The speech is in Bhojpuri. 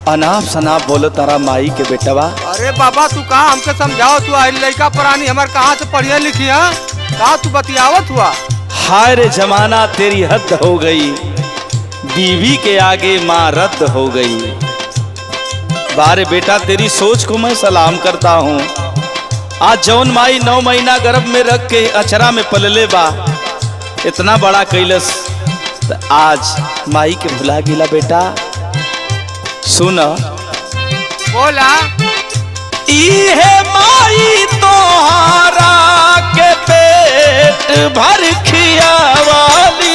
अनाप शनाप बोलो तारा माई के बेटवा। अरे बाबा तू कहा हमके समझाओ, तू आई लड़का पुरानी हमार कहाँ से पढ़िया लिखी है, कहा तू बतियावत हुआ। हाय रे जमाना तेरी हद हो गई, बीवी के आगे माँ रद्द हो गई। बारे बेटा तेरी सोच को मैं सलाम करता हूँ। आज जौन माई 9 महीना गर्भ में रख के अचरा में पलले बा, इतना बड़ा कैलस, आज माई के भुला गिला बेटा। सुन बोला इहे माई तोहारा के पेट भर खियावाली।